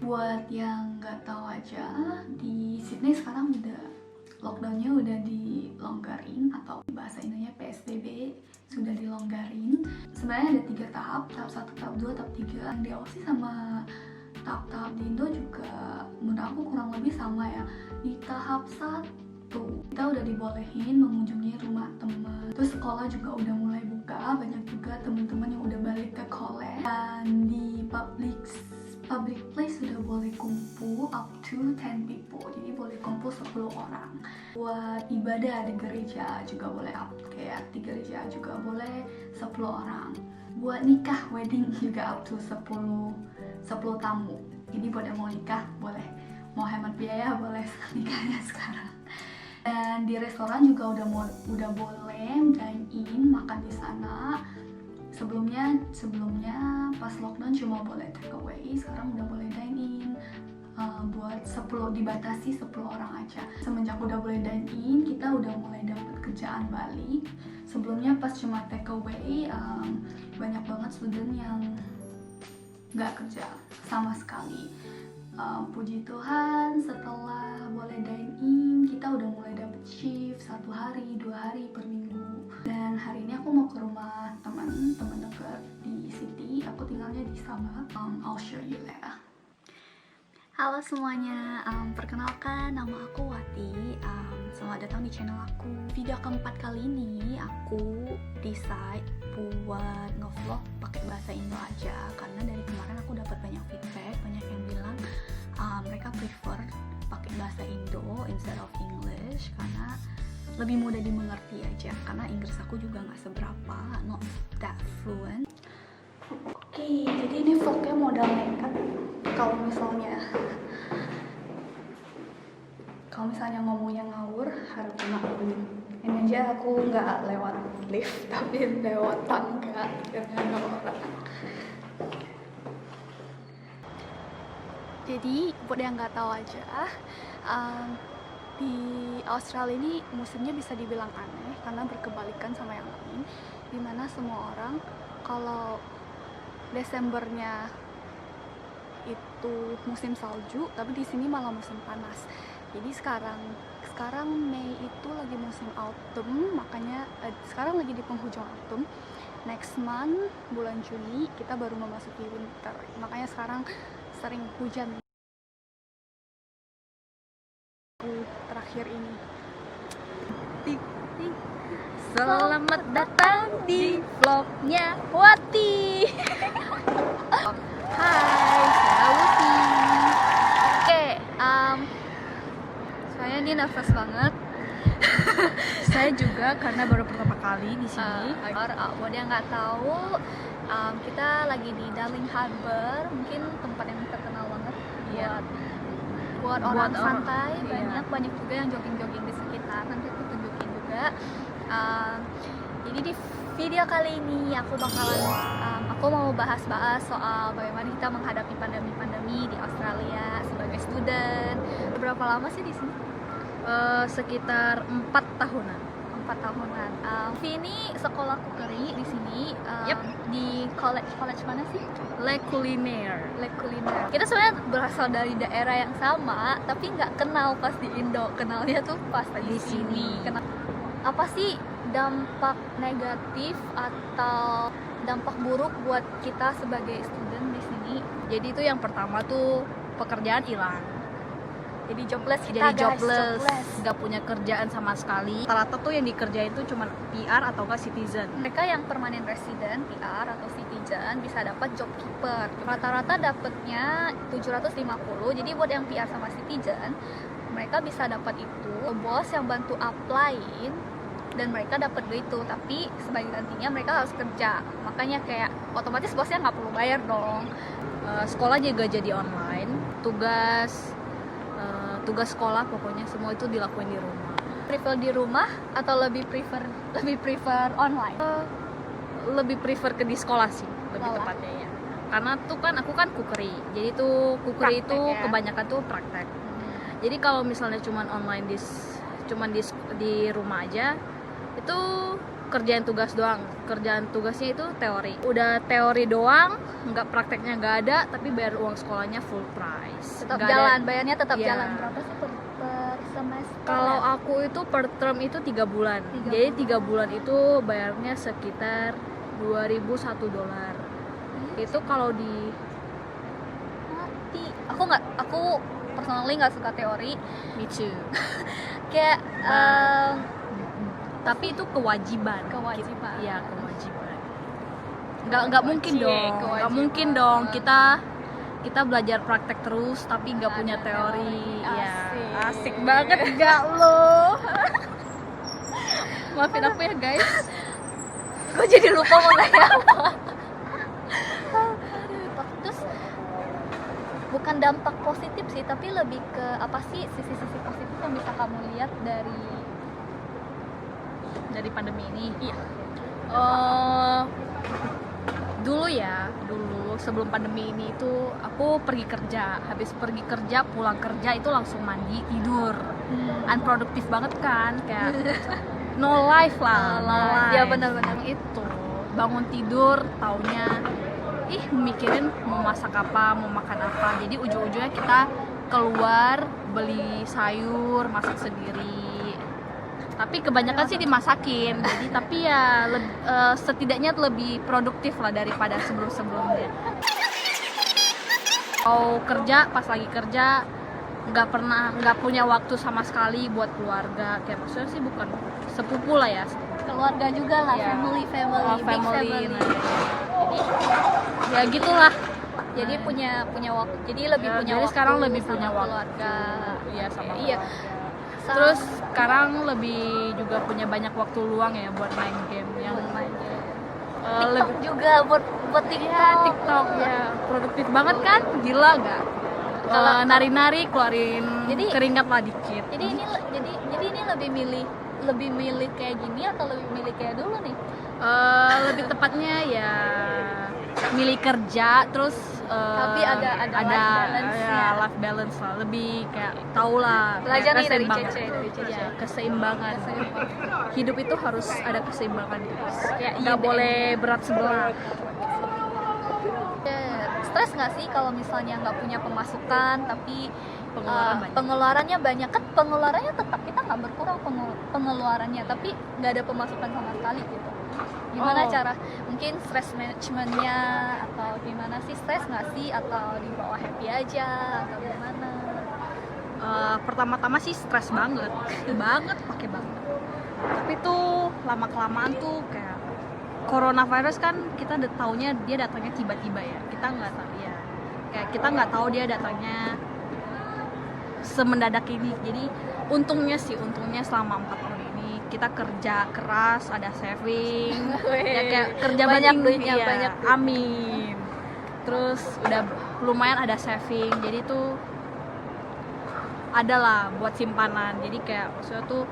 Buat yang nggak tahu aja, di Sydney sekarang udah lockdownnya udah dilonggarin, atau bahasa Indonesia PSBB sudah dilonggarin. Sebenarnya ada 3 tahap, tahap 1, tahap 2, tahap 3. Yang di Aussie sama tahap-tahap di Indo juga menurut aku kurang lebih sama ya. Di tahap 1 kita udah dibolehin mengunjungi rumah teman, terus sekolah juga udah mulai buka, banyak juga teman-teman yang udah balik ke college. Dan di public place sudah boleh kumpul up to 10 people, jadi boleh kumpul 10 orang. Buat ibadah di gereja juga boleh kayak di gereja juga boleh 10 orang. Buat nikah, wedding juga up to 10 tamu. Jadi buat yang mau nikah boleh, mau hemat biaya boleh nikahnya sekarang. Dan di restoran juga udah boleh dine in, makan di sana. Sebelumnya pas lockdown cuma boleh take away, sekarang udah boleh dine in. Buat 10, dibatasi 10 orang aja. Semenjak udah boleh dine in, kita udah mulai dapat kerjaan balik. Sebelumnya pas cuma take away, banyak banget student yang nggak kerja sama sekali. Puji Tuhan, setelah boleh dine in, kita udah mulai dapet shift 1 hari, 2 hari per minggu. Dan hari ini aku mau ke rumah teman dekat di City. Aku tinggalnya di Sabah. I'll show you later. Halo semuanya, perkenalkan nama aku Wati. Selamat datang di channel aku. Video keempat kali ini aku decide buat ngevlog pakai bahasa Indo aja, karena dari kemarin aku dapat banyak feedback, banyak yang bilang mereka prefer pakai bahasa Indo instead of English karena lebih mudah dimengerti aja, karena Inggris aku juga nggak seberapa, not that fluent. Oke, jadi ini vlognya modal nekat. Kalau misalnya ngomongnya ngawur, harap dimaklumin. Ini aja aku nggak lewat lift, tapi lewat tangga dengan orang. Jadi buat yang nggak tahu aja, di Australia ini musimnya bisa dibilang aneh karena berkebalikan sama yang lain, dimana semua orang kalau Desembernya itu musim salju, tapi di sini malah musim panas. Jadi sekarang Mei itu lagi musim autumn, makanya sekarang lagi di penghujung autumn. Next month bulan Juni kita baru memasuki winter, makanya sekarang sering hujan terakhir ini. Selamat datang di vlognya Wati. Hai, saya Wati. Oke, saya ini nervous banget. Saya juga karena baru pertama kali di sini. Buat yang nggak tahu, kita lagi di Darling Harbour, mungkin tempat yang terkenal banget buat orang santai. Banyak juga yang jogging di sekitar. Nanti aku tunjukin juga. Jadi di video kali ini aku mau bahas soal bagaimana kita menghadapi pandemi di Australia sebagai student. Berapa lama sih di sini? Sekitar 4 tahunan. 4 tahunan. Ini sekolah cookery di sini. Yep. Di college mana sih? Le Culinaire. Kita sebenarnya berasal dari daerah yang sama, tapi nggak kenal pas di Indo. Kenalnya tuh pas di sini. Apa sih dampak negatif atau dampak buruk buat kita sebagai student di sini? Jadi itu yang pertama tuh pekerjaan hilang. Jadi jobless, gak punya kerjaan sama sekali. Rata-rata tuh yang dikerjain tuh cuma PR atau enggak citizen. Mereka yang permanent resident, PR atau citizen bisa dapat job keeper. Rata-rata dapatnya 750. Jadi buat yang PR sama citizen, mereka bisa dapat itu. Bos yang bantu applyin dan mereka dapat duit itu, tapi sebagai gantinya mereka harus kerja. Makanya kayak otomatis bosnya nggak perlu bayar dong. Sekolah juga jadi online. Tugas sekolah pokoknya semua itu dilakuin di rumah. Prefer di rumah atau lebih prefer online? Lebih prefer ke di sekolah sih, lebih tepatnya ya. Karena tuh kan aku kan cookery. Jadi tuh cookery itu ya? Kebanyakan tuh praktek. Jadi kalau misalnya cuman online di rumah aja, itu kerjaan tugas doang. Kerjaan tugasnya itu teori. Udah teori doang, nggak prakteknya nggak ada, tapi bayar uang sekolahnya full price. Tetap Nggak jalan, ada. bayarnya tetap Iya. jalan. Berapa sih per semester? Kalau aku itu per term itu 3 bulan. Tiga Jadi bulan. 3 bulan itu bayarnya sekitar $2.001. Itu kalau di mati. Aku personally nggak suka teori. me too. Kayak Tapi itu kewajiban. Kewajiban. Iya, kewajiban. Nggak mungkin Cie, dong. Nggak kewajiban. mungkin dong kita belajar praktek terus tapi nggak punya ada teori. teori. Ya, Asik. asik banget nggak lo? Maafin aku ya guys. gue jadi lupa mau nanya apa. Terus bukan dampak positif sih, tapi lebih ke apa sih sisi-sisi positif yang bisa kamu lihat Dari pandemi ini. Iya. Dulu sebelum pandemi ini itu aku pergi kerja. Habis pergi kerja, pulang kerja itu langsung mandi, tidur. Unproduktif banget kan, kayak no life lah. No life. Ya, benar-benar. Itu bangun tidur, taunya mikirin mau masak apa, mau makan apa. Jadi ujung-ujungnya kita keluar beli sayur, masak sendiri. Tapi kebanyakan sih dimasakin. Jadi tapi ya setidaknya lebih produktif lah daripada sebelum-sebelumnya. Kalau kerja, pas lagi kerja nggak punya waktu sama sekali buat keluarga. Kayak maksudnya sih bukan sepupu lah ya. keluarga juga lah, Iya. family, Oh, big family. nah, ya gitulah. Jadi punya waktu. Jadi lebih punya jadi waktu. sekarang lebih sama punya waktu. keluarga. Iya, sama Iya. Terus sekarang lebih juga punya banyak waktu luang ya buat main game yang buat main game. eh, TikTok lebih juga buat ya, TikTok ya produktif banget kan, gila nggak? Kalau- Nari-nari keluarin Jadi- keringat lah dikit. Jadi ini ini lebih milih kayak gini atau lebih milih kayak dulu nih? Lebih tepatnya ya milih kerja terus Tapi ada life balance-nya. ya, life balance lah, lebih kayak tau lah Belajar kayak nih dari keseimbangan. Cece. Ya, keseimbangan. Hidup itu harus ada keseimbangan, guys. Kayak Nggak IDM. boleh berat sebelah. Stres nggak sih kalau misalnya nggak punya pemasukan tapi Pengeluaran banyak. pengeluarannya banyak? Kan pengeluarannya tetap, kita nggak berkurang pengeluarannya, tapi nggak ada pemasukan sama sekali gitu. Gimana Oh. cara mungkin stress managementnya, atau gimana sih, stres nggak sih atau dibawa happy aja atau gimana? Pertama-tama sih stres banget pakai banget. Tapi tuh lama kelamaan tuh kayak coronavirus kan kita udah taunya dia datangnya tiba-tiba ya. Kita nggak tahu ya. Kayak kita nggak tahu dia datangnya semendadak ini. Jadi untungnya selama 4 tahun ini kita kerja keras, ada saving, ya kayak kerja Banyak penting, duitnya, iya, banyak. amin. Terus udah lumayan ada saving, jadi tuh ada lah buat simpanan. Jadi kayak maksudnya tuh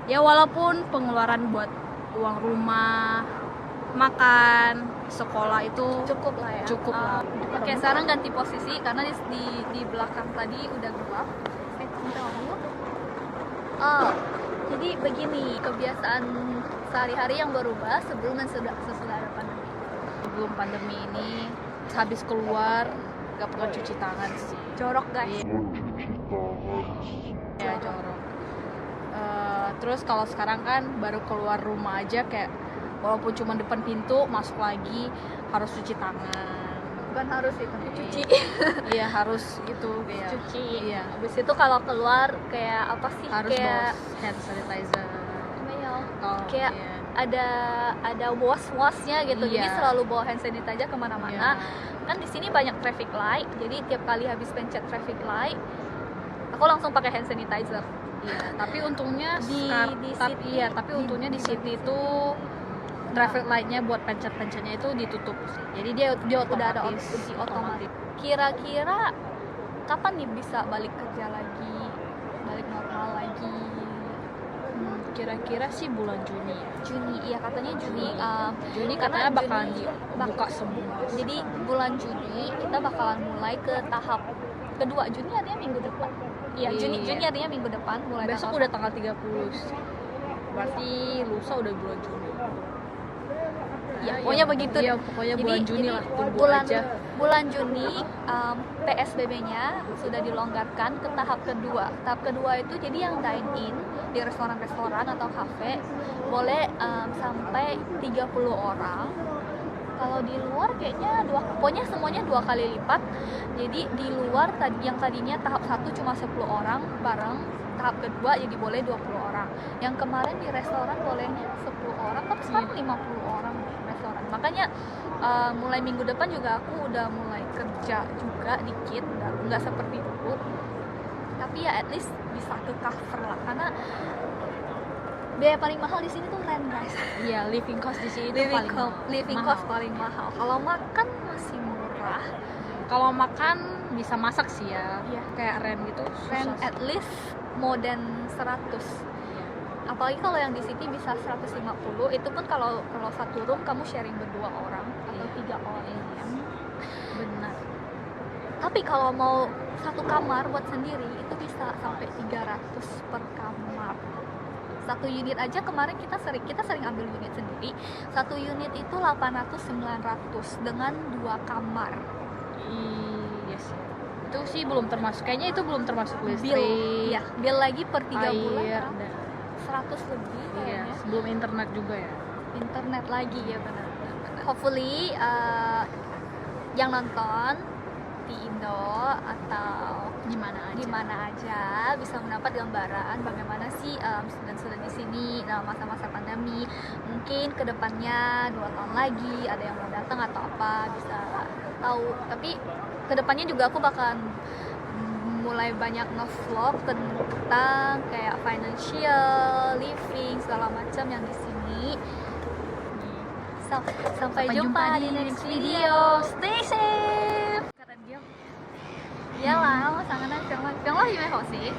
ya walaupun pengeluaran buat uang rumah, makan, sekolah itu Cukup lah ya. Cukup lah. Oke, sekarang ganti posisi karena di belakang tadi udah gelap. Oh, jadi begini, kebiasaan sehari-hari yang berubah sebelum dan sesudah ada pandemi. sebelum pandemi ini habis keluar gak pernah cuci tangan sih. Jorok guys. Ya jorok. Terus kalau sekarang kan baru keluar rumah aja kayak walaupun cuma depan pintu masuk lagi harus cuci tangan. Bukan harus sih, tapi cuci. Iya harus gitu kayak. Cuci. Iya. Habis itu kalau keluar kayak apa sih? Harus kayak bawa hand sanitizer. Kalau kayak iya. ada wash-washnya gitu. Jadi Iya. selalu bawa hand sanitizer kemana-mana. Iya. Kan di sini banyak traffic light, jadi tiap kali habis pencet traffic light, aku langsung pakai hand sanitizer. Iya, tapi untungnya City- tapi untungnya di City itu traffic light-nya buat pencet-pencetnya itu ditutup sih. Jadi dia Udah ada otomatis. opsi otomatis. Kira-kira kapan nih bisa balik kerja lagi, balik normal lagi? Kira-kira sih bulan Juni ya. Juni, iya katanya Juni. Juni karena katanya bakalan Juni dibuka semua. Jadi bulan Juni kita bakalan mulai ke tahap kedua. Juni artinya minggu depan. Iya, Iya. Juni artinya minggu depan mulai Besok tahap. udah tanggal 30. Berarti lusa udah bulan Juni. ya pokoknya begitu Iya, deh. pokoknya bulan Juni lah, tunggu bulan aja. bulan Juni PSBB-nya sudah dilonggarkan ke tahap kedua. Tahap kedua itu jadi yang dine in di restoran-restoran atau kafe boleh sampai 30 orang. Kalau di luar kayaknya pokoknya semuanya 2 kali lipat. Jadi di luar yang tadinya tahap 1 cuma 10 orang bareng, tahap kedua jadi boleh 20 orang. Yang kemarin di restoran bolehnya 10 orang, tapi sekarang 50 orang di restoran. Makanya mulai minggu depan juga aku udah mulai kerja juga dikit, nggak seperti dulu. Tapi ya at least bisa ke cover lah, karena biaya paling mahal di sini tuh rent guys. Iya, living cost di sini itu paling living mahal. cost paling mahal. Kalau makan masih murah. Kalau makan bisa masak sih ya. Iya. Kayak rent gitu. Rent susah at least more than 100. Apalagi kalau yang di City bisa 150. Itu pun kalau satu room kamu sharing berdua orang atau 3 orang. Iya. Benar. Tapi kalau mau satu kamar buat sendiri itu bisa sampai 300 per kamar. Satu unit aja kemarin kita sering ambil unit sendiri. Satu unit itu 800-900 dengan 2 kamar. Iya sih. Itu sih belum termasuk. Kayaknya itu belum termasuk listrik. Bill, ya, bill lagi per 3 bulan air, kan? dan 100 lebih iya, kayaknya. sebelum internet juga ya. Internet lagi ya benar. Hopefully yang nonton di Indo atau Di mana aja bisa mendapat gambaran bagaimana sih student-student di sini dalam masa-masa pandemi. Mungkin kedepannya 2 tahun lagi ada yang mau datang atau apa bisa tahu. Tapi kedepannya juga aku bakalan mulai banyak nge-vlog tentang kayak financial, living segala macam yang di sini. Sampai jumpa di next video. Stay safe. Keren dia. 一啦，我上個咧上個有咩學事？